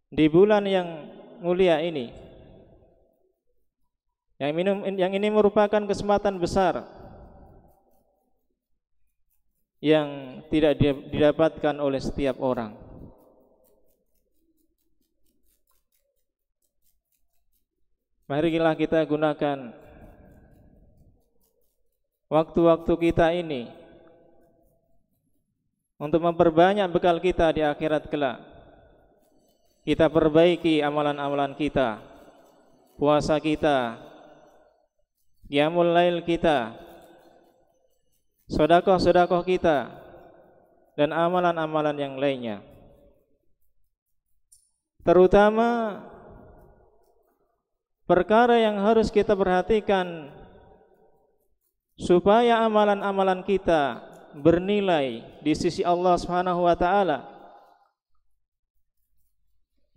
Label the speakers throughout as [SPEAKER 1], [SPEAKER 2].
[SPEAKER 1] di bulan yang mulia ini. Yang ini merupakan kesempatan besar yang tidak didapatkan oleh setiap orang. Marilah kita gunakan waktu-waktu kita ini untuk memperbanyak bekal kita di akhirat kelak. Kita perbaiki amalan-amalan kita, puasa kita, qiyamul lail kita, sedekah-sedekah kita, dan amalan-amalan yang lainnya. Terutama perkara yang harus kita perhatikan supaya amalan-amalan kita bernilai di sisi Allah Subhanahu wa taala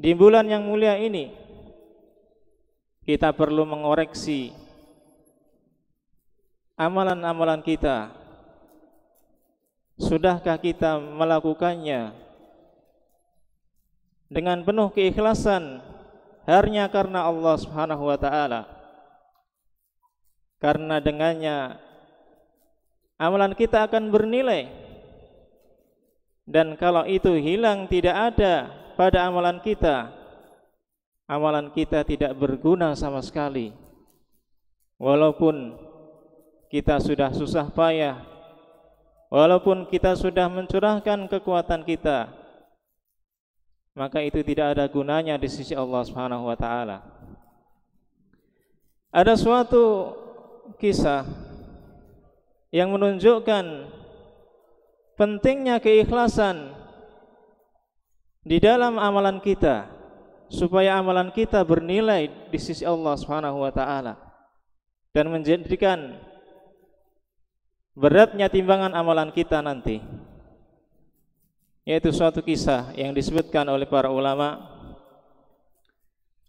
[SPEAKER 1] di bulan yang mulia ini. Kita perlu mengoreksi amalan-amalan kita. Sudahkah kita melakukannya dengan penuh keikhlasan hanya karena Allah Subhanahu wa taala? Karena dengannya amalan kita akan bernilai. Dan kalau itu hilang, tidak ada pada amalan kita tidak berguna sama sekali. Walaupun kita sudah susah payah, walaupun kita sudah mencurahkan kekuatan kita, maka itu tidak ada gunanya di sisi Allah Subhanahu wa taala. Ada suatu kisah yang menunjukkan pentingnya keikhlasan di dalam amalan kita supaya amalan kita bernilai di sisi Allah Subhanahu wa taala dan menjadikan beratnya timbangan amalan kita nanti. Yaitu suatu kisah yang disebutkan oleh para ulama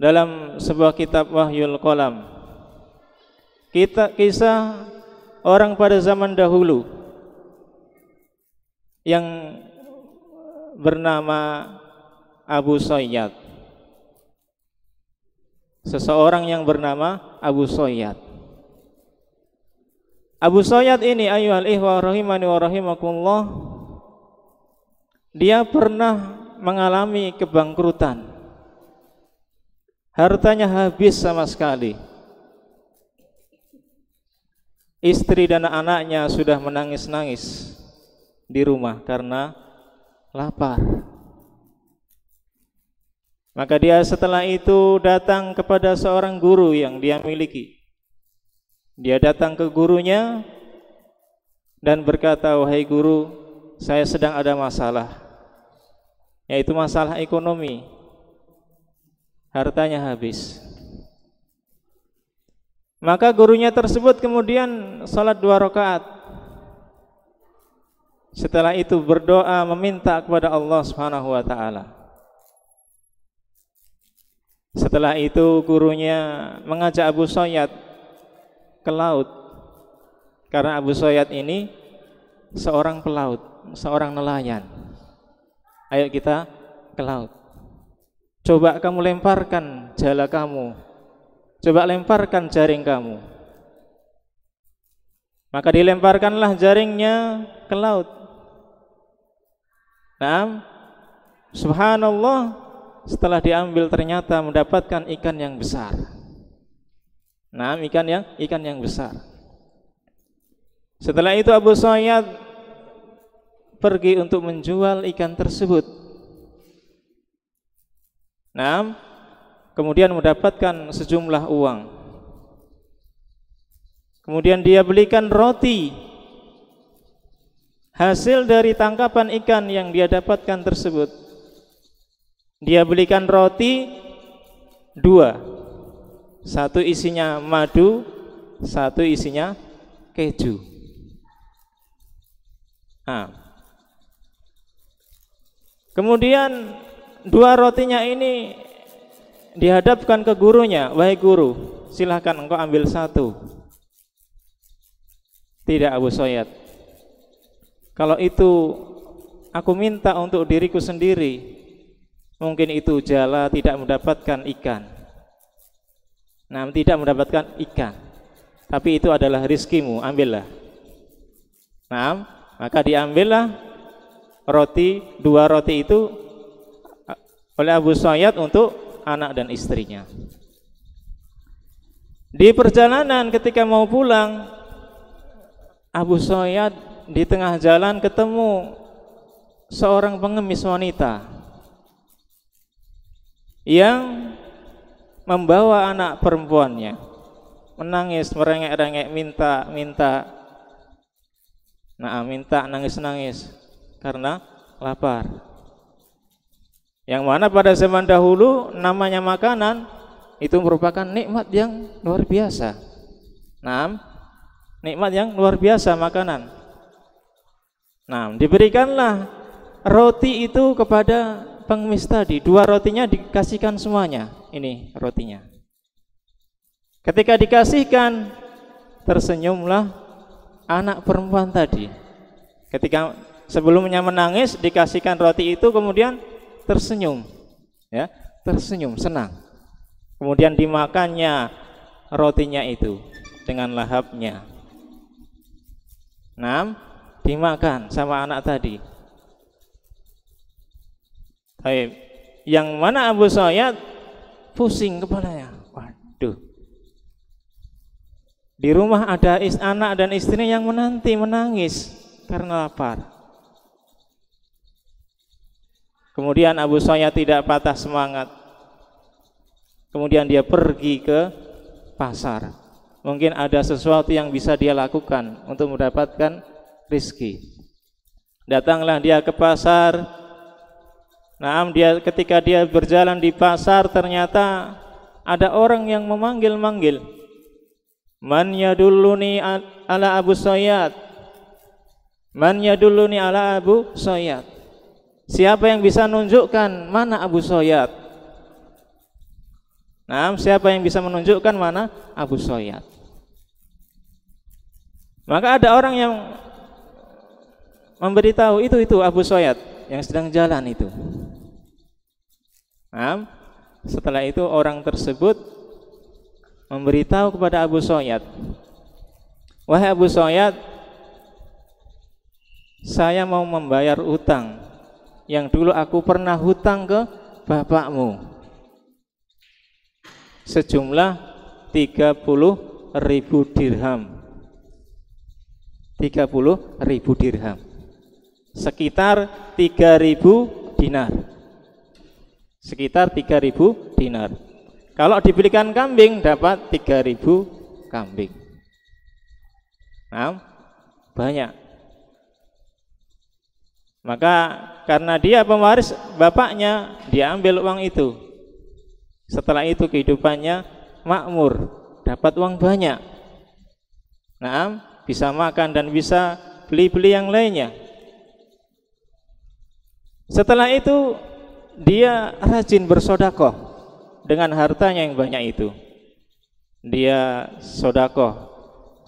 [SPEAKER 1] dalam sebuah kitab Wahyul Qalam. Kisah orang pada zaman dahulu yang bernama Abu Sayyad. Seseorang yang bernama Abu Sayyad. Abu Sayyad ini, ayyuhal ihwa rahimani wa rahimakumullah, dia pernah mengalami kebangkrutan. Hartanya habis sama sekali. Istri dan anaknya sudah menangis-nangis di rumah karena lapar. Maka dia setelah itu datang kepada seorang guru yang dia miliki. Dia datang ke gurunya dan berkata, "Wahai guru, saya sedang ada masalah, yaitu masalah ekonomi. Hartanya habis." Maka gurunya tersebut kemudian salat 2 rakaat. Setelah itu berdoa meminta kepada Allah Subhanahu wa taala. Setelah itu gurunya mengajak Abu Sayyad ke laut. Karena Abu Sayyad ini seorang pelaut, seorang nelayan. Ayo kita ke laut. Coba kamu lemparkan jala kamu. Coba lemparkan jaring kamu. Maka dilemparkanlah jaringnya ke laut. Nah, subhanallah, setelah diambil ternyata mendapatkan ikan yang besar. Nah, ikan yang besar. Setelah itu Abu Sayyad pergi untuk menjual ikan tersebut. Nah, kemudian mendapatkan sejumlah uang. Kemudian dia belikan roti hasil dari tangkapan ikan yang dia dapatkan tersebut. Dia belikan roti 2. Satu isinya madu, satu isinya keju. Nah, kemudian 2 rotinya ini dihadapkan ke gurunya. "Wahai guru, silahkan engkau ambil 1. "Tidak Abu Sayyad, kalau itu aku minta untuk diriku sendiri, mungkin itu jala tidak mendapatkan ikan. Nah, tidak mendapatkan ikan, tapi itu adalah rizkimu, ambillah. Nah, maka diambillah roti, 2 roti itu oleh Abu Sayyad untuk anak dan istrinya. Di perjalanan ketika mau pulang, Abu Sayyad di tengah jalan ketemu seorang pengemis wanita yang membawa anak perempuannya, menangis, merengek-rengek, minta, nangis-nangis karena lapar. Yang mana pada zaman dahulu namanya makanan itu merupakan nikmat yang luar biasa. Nah, nikmat yang luar biasa makanan. Nah, diberikanlah roti itu kepada pengemis tadi. 2 rotinya dikasihkan semuanya. Ini rotinya. Ketika dikasihkan, tersenyumlah anak perempuan tadi. Ketika sebelumnya menangis, dikasihkan roti itu, kemudian tersenyum, ya, tersenyum, senang. Kemudian dimakannya rotinya itu dengan lahapnya. Nah, dimakan sama anak tadi. Baik, yang mana Abu Sayyad pusing kepalanya. Waduh, di rumah ada anak dan istrinya yang menangis karena lapar. Kemudian Abu Sayyad tidak patah semangat. Kemudian dia pergi ke pasar. Mungkin ada sesuatu yang bisa dia lakukan untuk mendapatkan rezeki. Datanglah dia ke pasar. Ketika dia berjalan di pasar, ternyata ada orang yang memanggil-manggil. Man yadulluni ala Abu Sayyad. Man yadulluni ala Abu Sayyad. Siapa yang bisa menunjukkan mana Abu Sayyad? Nah, siapa yang bisa menunjukkan mana Abu Sayyad? Maka ada orang yang memberitahu, itu Abu Sayyad yang sedang jalan itu. Nah, setelah itu orang tersebut memberitahu kepada Abu Sayyad, wahai Abu Sayyad, saya mau membayar utang yang dulu aku pernah hutang ke bapakmu sejumlah 30.000 dirham. 30.000 dirham, sekitar 3.000 dinar. Sekitar 3.000 dinar. Kalau dibelikan kambing dapat 3.000 kambing. Nah, banyak. Maka karena dia pewaris bapaknya, dia ambil uang itu. Setelah itu kehidupannya makmur, dapat uang banyak. Nah, bisa makan dan bisa beli-beli yang lainnya. Setelah itu dia rajin bersodakoh dengan hartanya yang banyak itu. Dia sodakoh,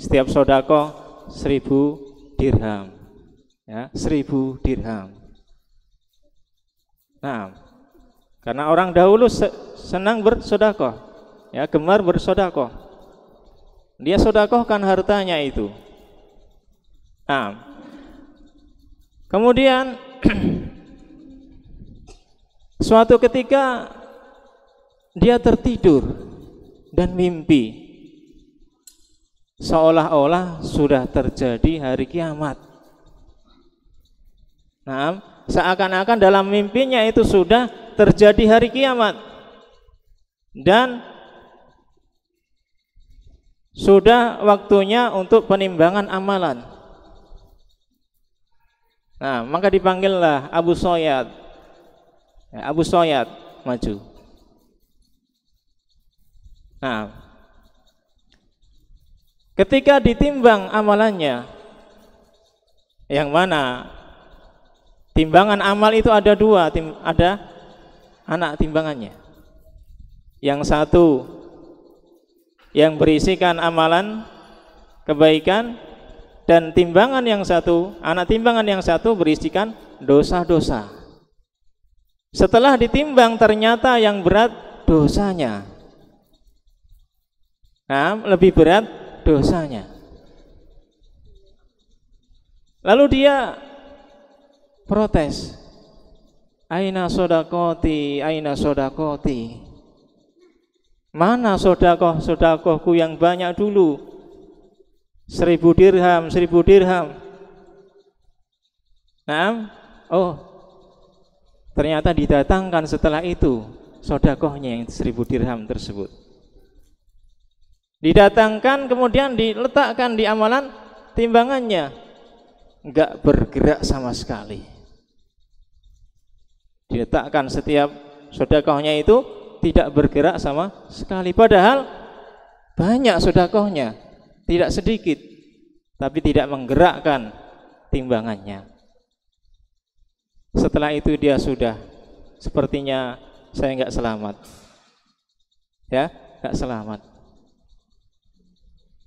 [SPEAKER 1] setiap sodakoh 1.000 dirham, ya, 1.000 dirham. Nah, karena orang dahulu senang bersodakoh, ya, gemar bersodakoh. Dia sodakohkan hartanya itu. Nah, kemudian suatu ketika dia tertidur dan mimpi seolah-olah sudah terjadi hari kiamat. Nah, seakan-akan dalam mimpinya itu sudah terjadi hari kiamat dan sudah waktunya untuk penimbangan amalan. Nah, maka dipanggillah Abu Sayyad. Abu Sayyad maju. Nah, ketika ditimbang amalannya, yang mana timbangan amal itu ada 2, ada anak timbangannya. Yang satu yang berisikan amalan kebaikan, dan timbangan yang satu, anak timbangan yang satu berisikan dosa-dosa. Setelah ditimbang ternyata yang berat dosanya. Nah, lebih berat dosanya. Lalu dia protes. Aina sodakoti, aina sodakoti. Mana sodakohku yang banyak dulu? 1000 dirham, 1000 dirham. Nah, oh, ternyata didatangkan setelah itu sodakohnya yang 1000 dirham tersebut. Didatangkan kemudian diletakkan di amalan timbangannya, enggak bergerak sama sekali. Diletakkan setiap sodakohnya itu tidak bergerak sama sekali, padahal banyak sodakohnya, tidak sedikit, tapi tidak menggerakkan timbangannya. Setelah itu dia sudah, sepertinya saya enggak selamat, ya, enggak selamat.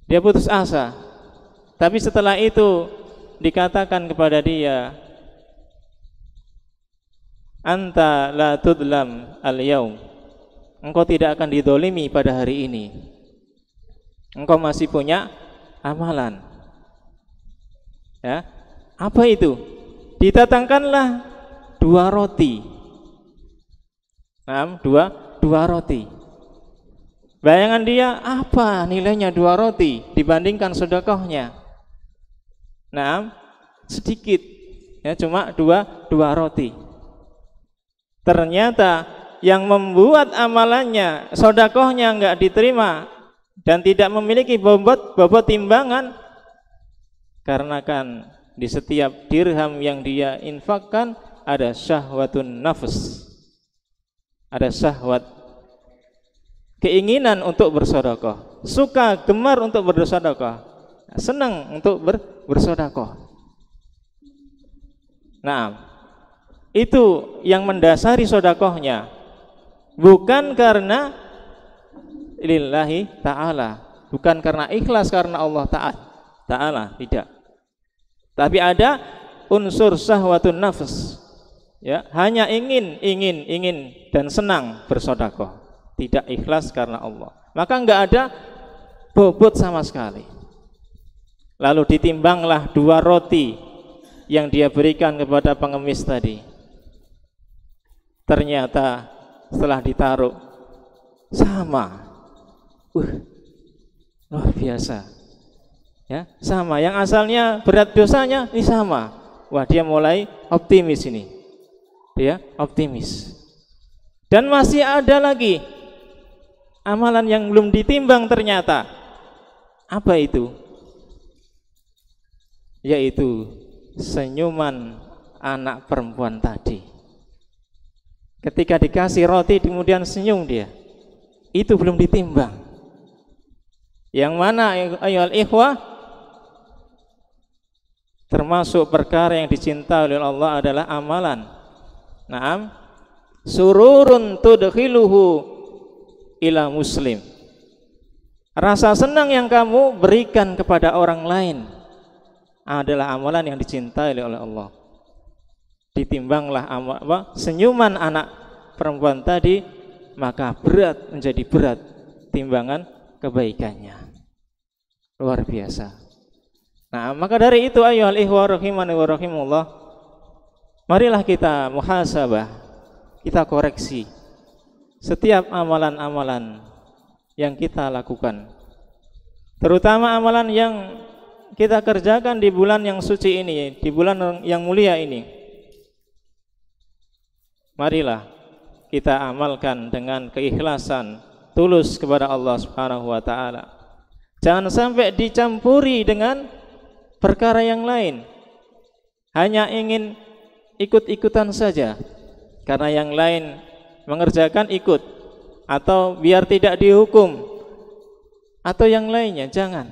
[SPEAKER 1] Dia putus asa. Tapi setelah itu dikatakan kepada dia, anta la tudlam al-yaum, engkau tidak akan didolimi pada hari ini, engkau masih punya amalan. Ya, apa itu? Didatangkanlah 2 roti. Nah, dua roti. Bayangan dia, apa nilainya 2 roti dibandingkan sedekahnya? Nah, sedikit, ya, cuma dua roti. Ternyata yang membuat amalannya, sedekahnya enggak diterima dan tidak memiliki bobot timbangan, karena kan di setiap dirham yang dia infakkan ada syahwatun nafs, ada syahwat, keinginan untuk bersedekah, suka gemar untuk bersedekah, senang untuk bersedekah. Nah, itu yang mendasari sedekahnya, bukan karena lillahi ta'ala, bukan karena ikhlas karena Allah ta'ala, tidak. Tapi ada unsur syahwatun nafs, ya, hanya ingin dan senang bersedekah, tidak ikhlas karena Allah, maka enggak ada bobot sama sekali. Lalu ditimbanglah 2 roti yang dia berikan kepada pengemis tadi. Ternyata setelah ditaruh sama, luar biasa, ya, sama. Yang asalnya berat dosanya ini sama. Wah, dia mulai optimis ini, dia optimis. Dan masih ada lagi amalan yang belum ditimbang ternyata. Apa itu? Yaitu senyuman anak perempuan tadi. Ketika dikasih roti kemudian senyum dia, itu belum ditimbang. Yang mana ayyuhal ikhwah, termasuk perkara yang dicintai oleh Allah adalah amalan. Naam, sururun tudkhiluhu ila muslim. Rasa senang yang kamu berikan kepada orang lain adalah amalan yang dicintai oleh Allah. Ditimbanglah senyuman anak perempuan tadi, maka berat menjadi berat timbangan kebaikannya. Luar biasa. Nah, maka dari itu ayyuhal ikhwah rahimani wa rahimullah, marilah kita muhasabah, kita koreksi setiap amalan-amalan yang kita lakukan, terutama amalan yang kita kerjakan di bulan yang suci ini, di bulan yang mulia ini. Marilah kita amalkan dengan keikhlasan, tulus kepada Allah Subhanahu wa taala. Jangan sampai dicampuri dengan perkara yang lain. Hanya ingin ikut-ikutan saja karena yang lain mengerjakan ikut, atau biar tidak dihukum, atau yang lainnya. Jangan,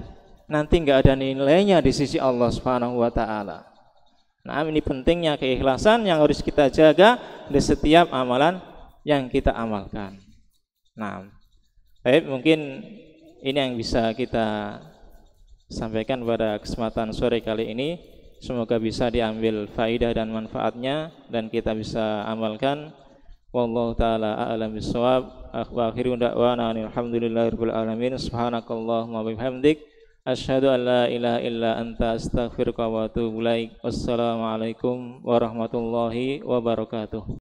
[SPEAKER 1] nanti enggak ada nilainya di sisi Allah Subhanahu wa taala. Nah, ini pentingnya keikhlasan yang harus kita jaga di setiap amalan yang kita amalkan. Nah, baik, mungkin ini yang bisa kita sampaikan pada kesempatan sore kali ini. Semoga bisa diambil faidah dan manfaatnya dan kita bisa amalkan. Wallahu taala a'lam bissawab. Wa akhiru da'wana alhamdulillahirabbil alamin. Subhanakallahumma wa bihamdik asyhadu an la ilaha illa anta astaghfiruka wa atubu ilaik. Wassalamualaikum warahmatullahi wabarakatuh.